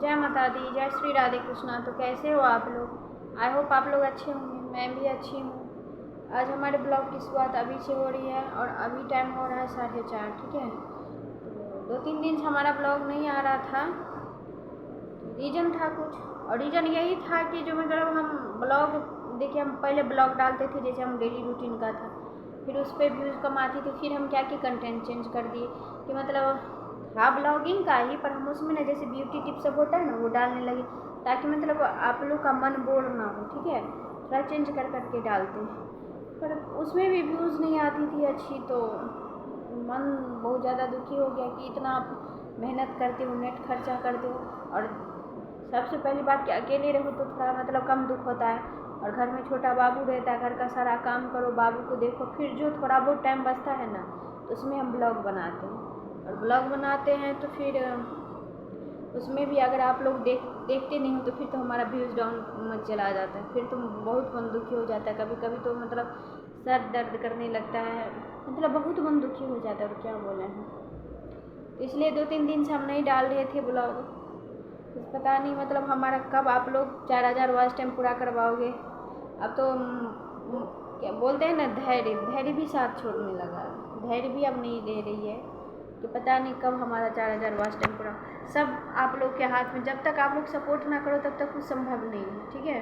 जय माता दी, जय श्री राधे कृष्णा। तो कैसे हो आप लोग? आई होप आप लोग अच्छे होंगे, मैं भी अच्छी हूँ। आज हमारे ब्लॉग की शुरुआत अभी से हो रही है और अभी टाइम हो रहा है 4:30, ठीक है। तो 2-3 दिन से हमारा ब्लॉग नहीं आ रहा था, रीज़न था कुछ, और रीज़न यही था कि जो मतलब हम ब्लॉग देखिए, हम पहले ब्लॉग डालते थे जैसे हम डेली रूटीन का था, फिर उस पर व्यूज़ कम आती थी, फिर हम क्या कंटेंट चेंज कर दिए कि मतलब हाँ ब्लॉगिंग का ही, पर हम उसमें ना जैसे ब्यूटी टिप सब होता है ना वो डालने लगे, ताकि मतलब आप लोग का मन बोर ना हो, ठीक है। थोड़ा चेंज कर करके डालते हैं, पर उसमें भी व्यूज़ नहीं आती थी अच्छी, तो मन बहुत ज़्यादा दुखी हो गया कि इतना आप मेहनत करते हो, नेट खर्चा करते हो, और सबसे पहली बात कि अकेले रहो तो थोड़ा मतलब कम दुख होता है, और घर में छोटा बाबू रहता है, घर का सारा काम करो, बाबू को देखो, फिर जो थोड़ा बहुत टाइम बचता है ना तो उसमें हम ब्लॉग बनाते हैं, और ब्लॉग बनाते हैं तो फिर उसमें भी अगर आप लोग देखते नहीं हो तो फिर तो हमारा व्यूज़ डाउन मत चला जाता है, फिर तो बहुत मन दुखी हो जाता है। कभी कभी तो मतलब सर दर्द करने लगता है, मतलब बहुत मन दुखी हो जाता है, और क्या बोले हैं। तो इसलिए 2-3 दिन से हम नहीं डाल रहे थे ब्लॉग। पता नहीं मतलब हमारा कब आप लोग 4000 वॉच टाइम पूरा करवाओगे। अब तो क्या बोलते हैं ना, धैर्य भी साथ छोड़ने लगा, धैर्य भी अब नहीं दे रही है, कि पता नहीं कब हमारा 4000 वॉच टाइम पूरा। सब आप लोग के हाथ में, जब तक आप लोग सपोर्ट ना करो तब तक कुछ संभव नहीं है, ठीक है।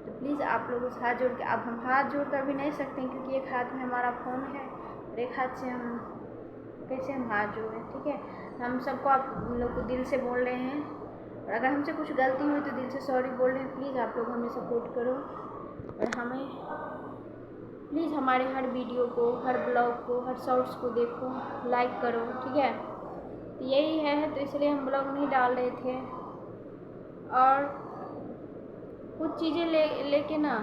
तो प्लीज़ आप लोग उस हाथ जोड़ के, अब हम हाथ जोड़ कर भी नहीं सकते क्योंकि एक हाथ में हमारा फ़ोन है और एक हाथ से हम कैसे हम हाथ जोड़ें, ठीक है। हम सबको आप लोग को दिल से बोल रहे हैं, और अगर हमसे कुछ गलती हुई तो दिल से सॉरी बोल रहे हैं। प्लीज़ आप लोग हमें सपोर्ट करो, और हमें प्लीज़ हमारे हर वीडियो को, हर ब्लॉग को, हर शॉर्ट्स को देखो, लाइक करो, ठीक है। तो यही है, तो इसलिए हम ब्लॉग नहीं डाल रहे थे, और कुछ चीज़ें लेके ना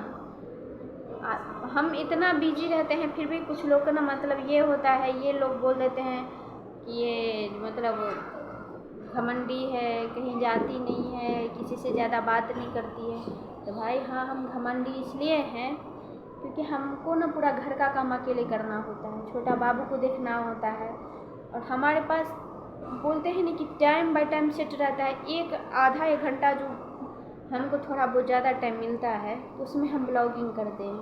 हम इतना बिजी रहते हैं, फिर भी कुछ लोग का ना मतलब ये होता है, ये लोग बोल देते हैं कि ये मतलब घमंडी है, कहीं जाती नहीं है, किसी से ज़्यादा बात नहीं करती है। तो भाई हाँ, हम घमंडी इसलिए हैं क्योंकि हमको ना पूरा घर का काम अकेले करना होता है, छोटा बाबू को देखना होता है, और हमारे पास बोलते हैं ना कि टाइम बाय टाइम सेट रहता है। एक घंटा जो हमको थोड़ा बहुत ज़्यादा टाइम मिलता है उसमें हम ब्लॉगिंग करते हैं,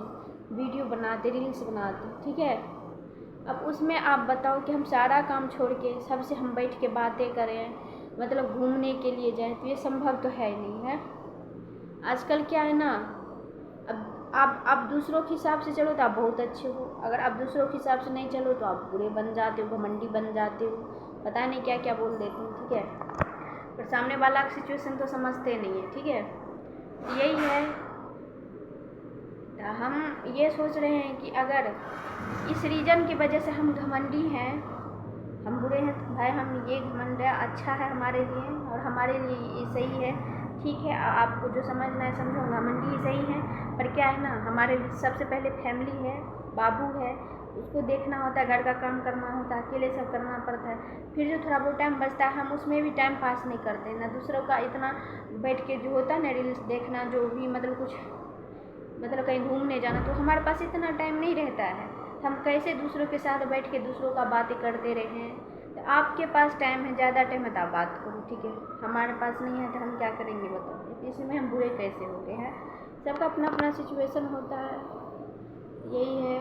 वीडियो बनाते, रील्स बनाते, ठीक है। अब उसमें आप बताओ कि हम सारा काम छोड़ के सबसे हम बैठ के बातें करें, मतलब घूमने के लिए जाएं, तो ये संभव तो है नहीं है। आजकल क्या है ना, अब आप दूसरों के हिसाब से चलो तो आप बहुत अच्छे हो, अगर आप दूसरों के हिसाब से नहीं चलो तो आप बुरे बन जाते हो, घमंडी बन जाते हो, पता नहीं क्या क्या बोल देते हैं, ठीक है। पर सामने वाला की सिचुएशन तो समझते नहीं है, ठीक है। यही है, तो हम ये सोच रहे हैं कि अगर इस रीज़न की वजह से हम घमंडी हैं, हम बुरे हैं, तो भाई हम ये घमंड अच्छा है हमारे लिए, और हमारे लिए ये सही है, ठीक है। आपको जो समझना है समझो, घमंडी ही सही है, पर क्या है ना, हमारे सबसे पहले फैमिली है, बाबू है, उसको देखना होता है, घर का काम करना होता है, अकेले सब करना पड़ता है। फिर जो थोड़ा बहुत टाइम बचता है हम उसमें भी टाइम पास नहीं करते ना, दूसरों का इतना बैठ के जो होता है ना रील्स देखना, जो भी मतलब कुछ मतलब कहीं घूमने जाना, तो हमारे पास इतना टाइम नहीं रहता है। हम कैसे दूसरों के साथ बैठ के दूसरों का बातें करते रहें। तो आपके पास टाइम है, ज़्यादा टाइम है तो आप बात करो, ठीक है। हमारे पास नहीं है तो हम क्या करेंगे बताओ, इसमें हम बुरे कैसे हो गए हैं। सबका अपना अपना सिचुएशन होता है, यही है।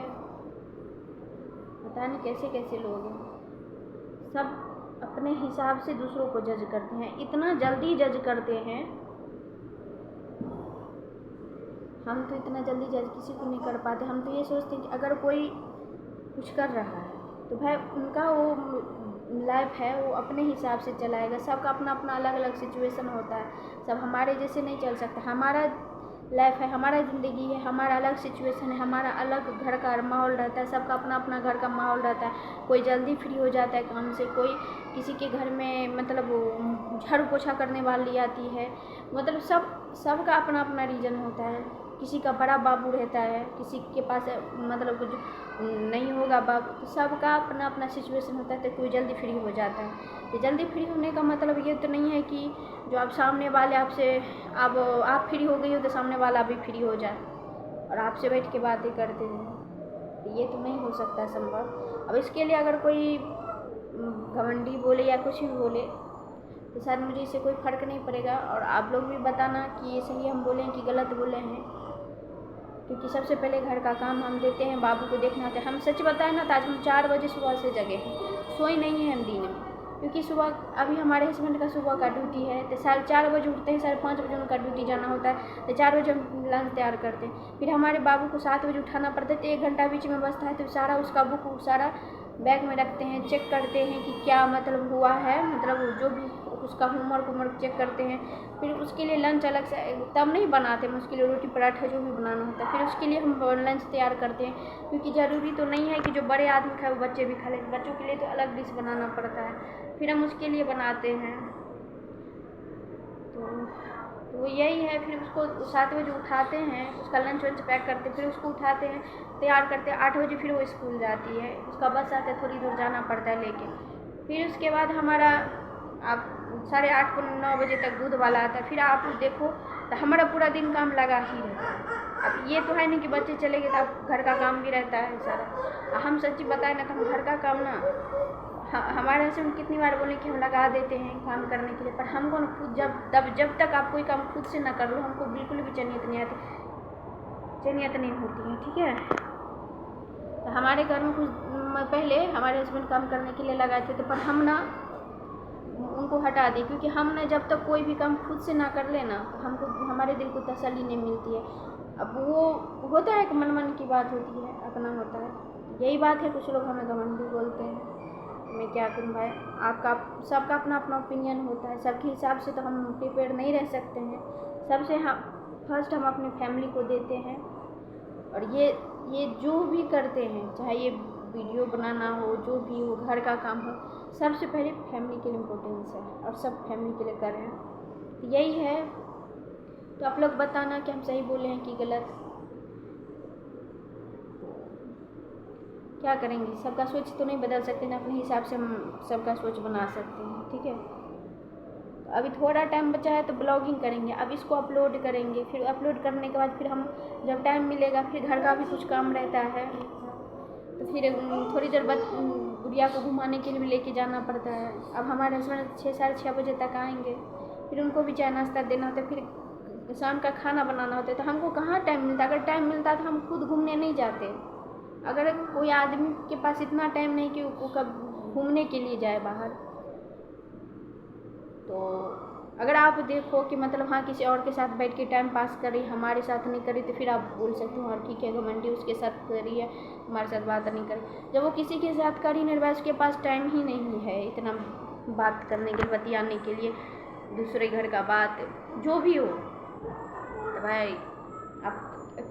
पता नहीं कैसे कैसे लोग हैं, सब अपने हिसाब से दूसरों को जज करते हैं, इतना जल्दी जज करते हैं। हम तो इतना जल्दी जज किसी को नहीं कर पाते। हम तो ये सोचते हैं कि अगर कोई कुछ कर रहा है तो भाई उनका वो लाइफ है, वो अपने हिसाब से चलाएगा। सबका अपना अपना अलग अलग सिचुएशन होता है, सब हमारे जैसे नहीं चल सकता। हमारा लाइफ है, हमारा ज़िंदगी है, हमारा अलग सिचुएशन है, हमारा अलग घर का माहौल रहता है, सबका अपना अपना घर का माहौल रहता है। कोई जल्दी फ्री हो जाता है काम से, कोई किसी के घर में मतलब झाड़ू पोछा करने वाली आती है, मतलब सबका अपना अपना रीज़न होता है। किसी का बड़ा बाबू रहता है, किसी के पास मतलब कुछ नहीं होगा बाबू, तो सबका अपना अपना सिचुएशन होता है। तो कोई जल्दी फ्री हो जाता है, तो जल्दी फ्री होने का मतलब ये तो नहीं है कि जो आप सामने वाले आपसे अब आप फ्री हो गई हो तो सामने वाला भी फ्री हो जाए और आपसे बैठ के बातें करते रहें, तो ये तो नहीं हो सकता संभव। अब इसके लिए अगर कोई घमंडी बोले या कुछ भी बोले तो शायद मुझे इससे कोई फ़र्क नहीं पड़ेगा। और आप लोग भी बताना कि ये सही हम बोले हैं कि गलत बोले हैं, क्योंकि सबसे पहले घर का काम हम देते हैं, बाबू को देखना होता है। हम सच बताएं ना तो आज हम 4 बजे सुबह से जगे हैं, सोए नहीं हैं हम दिन में, क्योंकि सुबह अभी हमारे हस्बैंड का सुबह का ड्यूटी है, तो 4:30 बजे उठते हैं, 5:30 बजे उनका ड्यूटी जाना होता है, तो 4 बजे हम लंच तैयार करते हैं। फिर हमारे बाबू को 7 बजे उठाना पड़ता है, तो 1 घंटा बीच में बचता है, तो सारा उसका बुक सारा बैग में रखते हैं, चेक करते हैं कि क्या मतलब हुआ है, मतलब जो भी उसका होमवर्क चेक करते हैं। फिर उसके लिए लंच अलग से तब नहीं बनाते हम, उसके लिए रोटी पराठा जो भी बनाना होता है, फिर उसके लिए हम लंच तैयार करते हैं, क्योंकि ज़रूरी तो नहीं है कि जो बड़े आदमी खाए वो बच्चे भी खा लें, बच्चों के लिए तो अलग डिश बनाना पड़ता है, फिर हम उसके लिए बनाते हैं। तो यही है। फिर उसको 7 बजे उठाते हैं, उसका लंच वंच पैक करते हैं, फिर उसको उठाते हैं, तैयार करते हैं। 8 बजे फिर वो स्कूल जाती है, उसका बस आता है, थोड़ी दूर जाना पड़ता है लेके। फिर उसके बाद हमारा आप 8:30 को 9 बजे तक दूध वाला आता है। फिर आप देखो तो हमारा पूरा दिन काम लगा ही रहता है। अब ये तो है नहीं कि बच्चे चले गए तो अब घर का काम भी रहता है सारा। हम सच्ची बताएं ना तो हम घर का काम ना हमारे हस्बैंड कितनी बार बोले कि हम लगा देते हैं काम करने के लिए, पर हमको ना खुद जब तक आप कोई काम खुद से ना कर लो हमको बिल्कुल भी चनियत नहीं आती, चनियत नहीं होती है, ठीक है। तो हमारे घर में कुछ पहले हमारे हस्बैंड काम करने के लिए लगाए थे, तो पर हम ना उनको हटा दी, क्योंकि हम ना जब तक कोई भी काम खुद से ना कर लेना तो हमको हमारे दिल को तसल्ली नहीं मिलती है। अब वो होता है कि मन की बात होती है, अपना होता है, यही बात है। कुछ लोग हमें घमंडी बोलते हैं, मैं क्या करूँ भाई, आपका सबका अपना अपना ओपिनियन होता है, सबके हिसाब से तो हम प्रिपेयर नहीं रह सकते हैं। सबसे हम फर्स्ट हम अपनी फैमिली को देते हैं, और ये जो भी करते हैं, चाहे ये वीडियो बनाना हो, जो भी हो, घर का काम हो, सबसे पहले फैमिली के लिए इम्पोर्टेंस है, और सब फैमिली के लिए कर रहे हैं, तो यही है। तो आप लोग बताना कि हम सही बोले हैं कि गलत, क्या करेंगे। सबका सोच तो नहीं बदल सकते ना, अपने हिसाब से हम सबका सोच बना सकते हैं, ठीक है। तो अभी थोड़ा टाइम बचा है तो ब्लॉगिंग करेंगे, अब इसको अपलोड करेंगे, फिर अपलोड करने के बाद फिर हम जब टाइम मिलेगा फिर घर का भी कुछ काम रहता है, तो फिर थोड़ी देर बाद गुड़िया को घुमाने के लिए भी लेके जाना पड़ता है। अब हमारे हस्बैंड 6 साढ़े 6 बजे तक आएंगे, फिर उनको भी चाय नाश्ता देना होता है, फिर शाम का खाना बनाना होता है, तो हमको कहाँ टाइम मिलता। अगर टाइम मिलता तो हम खुद घूमने नहीं जाते। अगर कोई आदमी के पास इतना टाइम नहीं कि वो कब घूमने के लिए जाए बाहर, तो अगर आप देखो कि मतलब हाँ किसी और के साथ बैठ के टाइम पास करी, हमारे साथ नहीं करी, तो फिर आप बोल सकते हो हाँ ठीक है घमंडी उसके साथ करी है, हमारे साथ बात नहीं करी। जब वो किसी के साथ करी नहीं, बस उसके पास टाइम ही नहीं है इतना बात करने के लिए, बतियाने के लिए, दूसरे घर का बात जो भी हो, तो भाई आप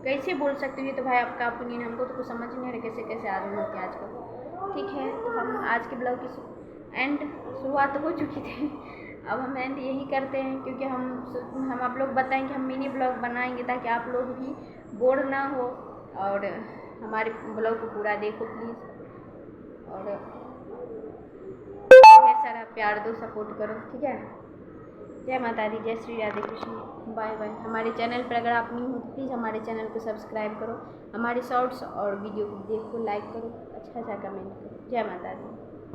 कैसे बोल सकते हो। ये तो भाई आपका ओपिनियन, हमको तो कुछ समझ नहीं आ रहा कैसे कैसे आदमी होते हैं आजकल, ठीक है। तो हम आज के ब्लॉग की एंड शुरुआत हो चुकी थी, अब हम एंड यही करते हैं, क्योंकि हम आप लोग बताएं कि हम मिनी ब्लॉग बनाएंगे ताकि आप लोग भी बोर ना हो, और हमारे ब्लॉग को पूरा देखो प्लीज़, और ढेर सारा प्यार दो, सपोर्ट करो, ठीक है। जय माता दी, जय श्री राधे कृष्ण, बाय बाय। हमारे चैनल पर अगर आप न्यू हो तो प्लीज़ हमारे चैनल को सब्सक्राइब करो, हमारे शॉर्ट्स और वीडियो को देखो, लाइक करो, अच्छा कमेंट करो। जय माता दी।